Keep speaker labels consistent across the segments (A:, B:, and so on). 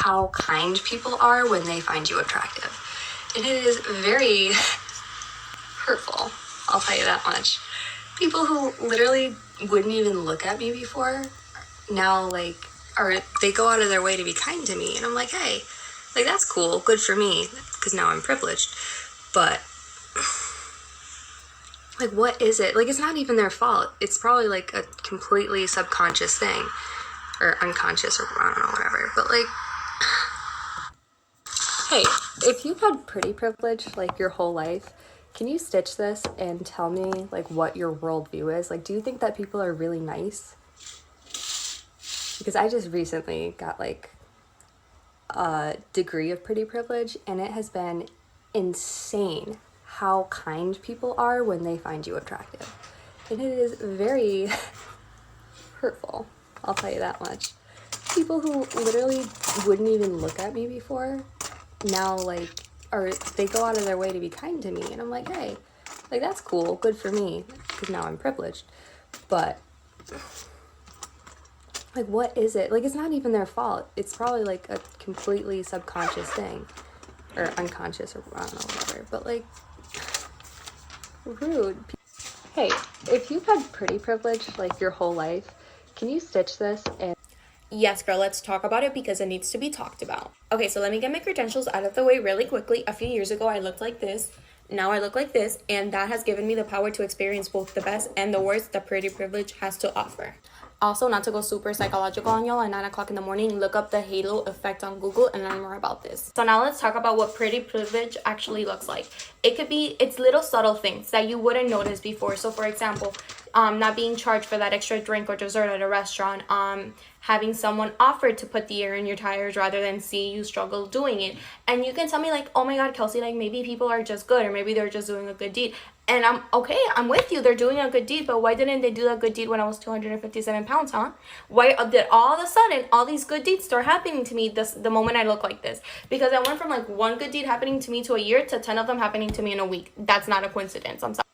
A: how kind people are when they find you attractive. And it is very hurtful, I'll tell you that much. People who literally wouldn't even look at me before now, like, or they go out of their way to be kind to me. And I'm like, hey, like, that's cool, good for me, because now I'm privileged. But, like, what is it? Like, it's not even their fault. It's probably, like, a completely subconscious thing. Or unconscious, or I don't know, whatever. But, like, hey, if you've had pretty privilege, like, your whole life, can you stitch this and tell me, like, what your worldview is? Like, do you think that people are really nice? Because I just recently got, like, a degree of pretty privilege, and it has been insane how kind people are when they find you attractive. And it is very hurtful, I'll tell you that much. People who literally wouldn't even look at me before now, like, or they go out of their way to be kind to me. And I'm like, hey, like, that's cool, good for me, because now I'm privileged. But, like, what is it? Like, it's not even their fault. It's probably, like, a completely subconscious thing. Or unconscious, or I don't know, whatever. But, like, rude. Hey, if you've had pretty privilege, like, your whole life, can you stitch this and...
B: Yes, girl, let's talk about it because it needs to be talked about. Okay, so let me get my credentials out of the way really quickly. A few years ago, I looked like this. Now I look like this, and that has given me the power to experience both the best and the worst that pretty privilege has to offer. Also, not to go super psychological on y'all, at 9 o'clock in the morning, look up the halo effect on Google and learn more about this. So now let's talk about what pretty privilege actually looks like. It's little subtle things that you wouldn't notice before. So for example, not being charged for that extra drink or dessert at a restaurant, having someone offer to put the air in your tires rather than see you struggle doing it. And you can tell me, like, oh my God, Kelsey, like, maybe people are just good, or maybe they're just doing a good deed. And I'm okay, I'm with you, they're doing a good deed, but why didn't they do that good deed when I was 257 pounds, huh? Why did all of a sudden all these good deeds start happening to me the moment I look like this? Because I went from, like, one good deed happening to me to a year to 10 of them happening to me in a week. That's not a coincidence, I'm sorry.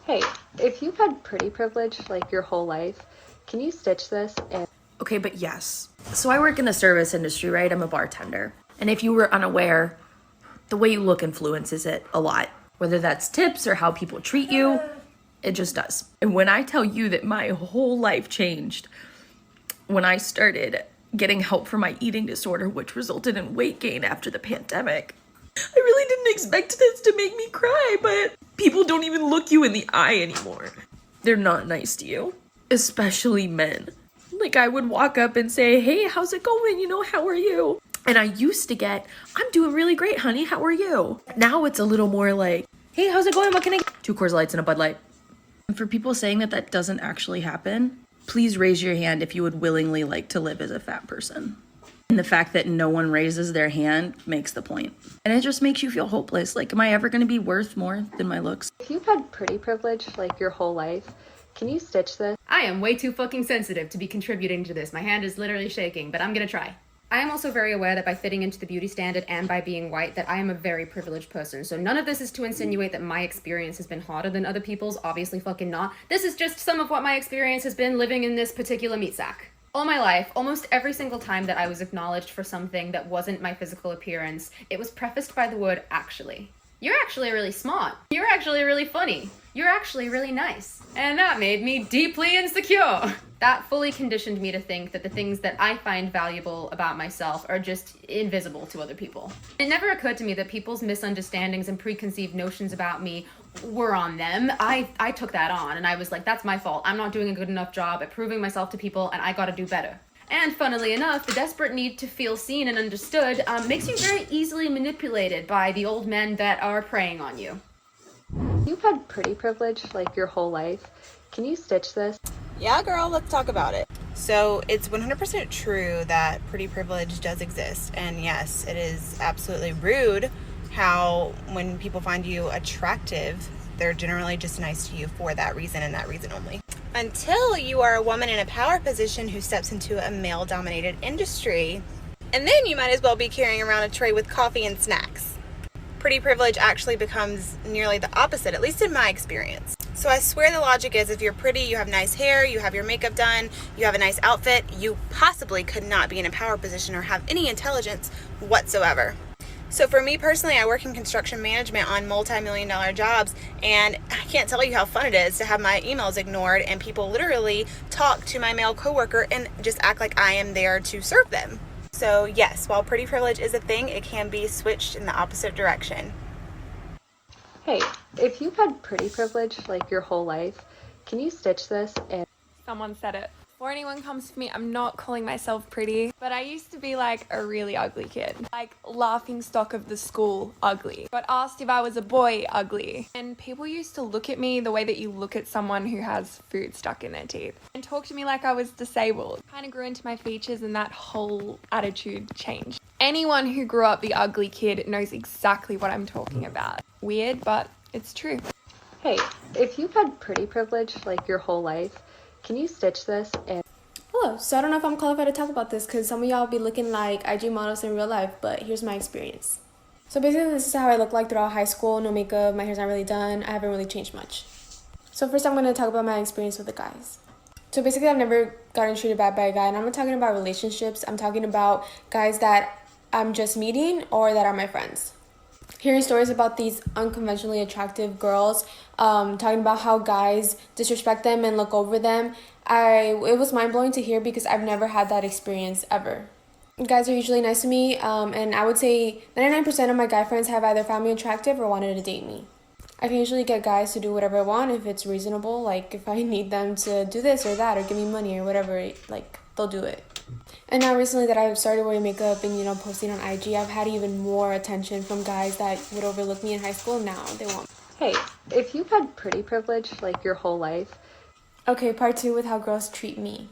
A: Hey, if you've had pretty privilege, like, your whole life, can you stitch this and...
C: Okay, but yes. So I work in the service industry, right? I'm a bartender. And if you were unaware, the way you look influences it a lot. Whether that's tips or how people treat you, it just does. And when I tell you that my whole life changed when I started getting help for my eating disorder, which resulted in weight gain after the pandemic, I really didn't expect this to make me cry, but people don't even look you in the eye anymore. They're not nice to you, especially men. Like, I would walk up and say, hey, how's it going? You know, how are you? And I used to get, I'm doing really great, honey. How are you? Now it's a little more like, hey, how's it going? What can I get? 2 Coors Lights and a Bud Light. And for people saying that that doesn't actually happen, please raise your hand if you would willingly like to live as a fat person. And the fact that no one raises their hand makes the point. And it just makes you feel hopeless. Like, am I ever going to be worth more than my looks?
A: If you've had pretty privilege, like, your whole life, can you stitch this?
D: I am way too fucking sensitive to be contributing to this. My hand is literally shaking, but I'm gonna try. I am also very aware that by fitting into the beauty standard and by being white, that I am a very privileged person. So none of this is to insinuate that my experience has been harder than other people's. Obviously fucking not. This is just some of what my experience has been living in this particular meat sack. All my life, almost every single time that I was acknowledged for something that wasn't my physical appearance, it was prefaced by the word actually. You're actually really smart. You're actually really funny. You're actually really nice. And that made me deeply insecure. That fully conditioned me to think that the things that I find valuable about myself are just invisible to other people. It never occurred to me that people's misunderstandings and preconceived notions about me were on them. I took that on and I was like, that's my fault. I'm not doing a good enough job at proving myself to people and I gotta do better. And funnily enough, the desperate need to feel seen and understood makes you very easily manipulated by the old men that are preying on you.
A: You've had pretty privilege, like, your whole life. Can you stitch this?
E: Yeah, girl, let's talk about it. So it's 100% true that pretty privilege does exist. And yes, it is absolutely rude how when people find you attractive, they're generally just nice to you for that reason and that reason only. Until you are a woman in a power position who steps into a male-dominated industry. And then you might as well be carrying around a tray with coffee and snacks. Pretty privilege actually becomes nearly the opposite, at least in my experience. So I swear the logic is if you're pretty, you have nice hair, you have your makeup done, you have a nice outfit, you possibly could not be in a power position or have any intelligence whatsoever. So for me personally, I work in construction management on multi-million-dollar jobs, and I can't tell you how fun it is to have my emails ignored and people literally talk to my male coworker and just act like I am there to serve them. So yes, while pretty privilege is a thing, it can be switched in the opposite direction.
A: Hey, if you've had pretty privilege like your whole life, can you stitch this and
F: Someone said it. Before anyone comes to me, I'm not calling myself pretty, but I used to be like a really ugly kid. Like laughing stock of the school, ugly. But asked if I was a boy, ugly. And people used to look at me the way that you look at someone who has food stuck in their teeth. And talk to me like I was disabled. Kind of grew into my features and that whole attitude changed. Anyone who grew up the ugly kid knows exactly what I'm talking about. Weird, but it's true.
A: hey, if you've had pretty privilege like your whole life, can you stitch this and
G: Hello. So I don't know if I'm qualified to talk about this because some of y'all be looking like IG models in real life, but here's my experience. So basically this is how I look like throughout high school. No makeup, my hair's not really done. I haven't really changed much. So first I'm going to talk about my experience with the guys. So basically I've never gotten treated bad by a guy, and I'm not talking about relationships. I'm talking about guys that I'm just meeting or that are my friends. Hearing stories about these unconventionally attractive girls, talking about how guys disrespect them and look over them, it was mind-blowing to hear because I've never had that experience ever. Guys are usually nice to me, and I would say 99% of my guy friends have either found me attractive or wanted to date me. I can usually get guys to do whatever I want if it's reasonable, like if I need them to do this or that or give me money or whatever, like they'll do it. And now recently that I've started wearing makeup and, posting on IG, I've had even more attention from guys that would overlook me in high school. Now they want me.
A: hey, if you've had pretty privilege like your whole life,
G: Okay, part 2 with how girls treat me.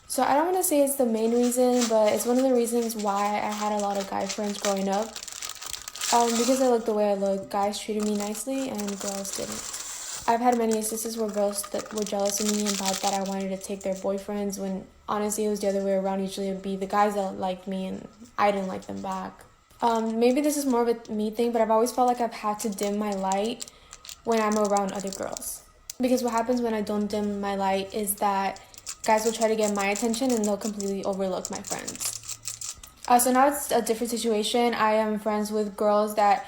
G: So I don't want to say it's the main reason, but it's one of the reasons why I had a lot of guy friends growing up. Because I look the way I look, guys treated me nicely and girls didn't. I've had many instances where girls that were jealous of me and thought that I wanted to take their boyfriends when honestly it was the other way around. Usually it would be the guys that liked me and I didn't like them back. Maybe this is more of a me thing, but I've always felt like I've had to dim my light when I'm around other girls. Because what happens when I don't dim my light is that guys will try to get my attention and they'll completely overlook my friends. So now it's a different situation. I am friends with girls that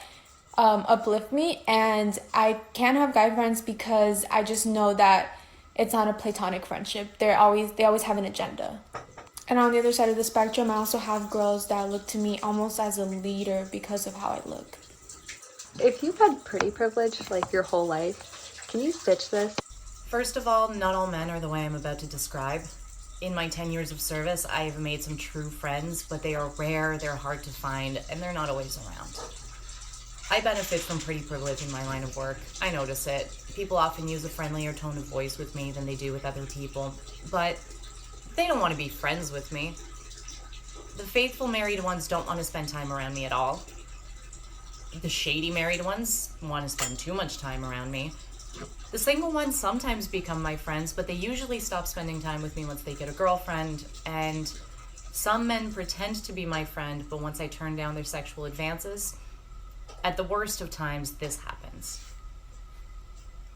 G: uplift me, and I can't have guy friends because I just know that it's not a platonic friendship. They always have an agenda. And on the other side of the spectrum, I also have girls that look to me almost as a leader because of how I look.
A: if you've had pretty privilege like your whole life, can you stitch this?
H: First of all, not all men are the way I'm about to describe. In my 10 years of service, I have made some true friends, but they are rare, they're hard to find, and they're not always around. I benefit from pretty privilege in my line of work. I notice it. People often use a friendlier tone of voice with me than they do with other people, but they don't want to be friends with me. The faithful married ones don't want to spend time around me at all. The shady married ones want to spend too much time around me. The single ones sometimes become my friends, but they usually stop spending time with me once they get a girlfriend, and some men pretend to be my friend, but once I turn down their sexual advances, at the worst of times, this happens.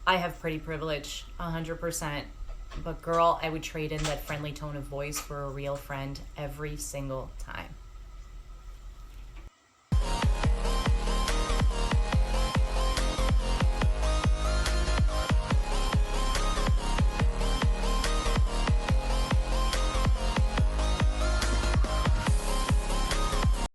H: I have pretty privilege, 100%, but girl, I would trade in that friendly tone of voice for a real friend every single time.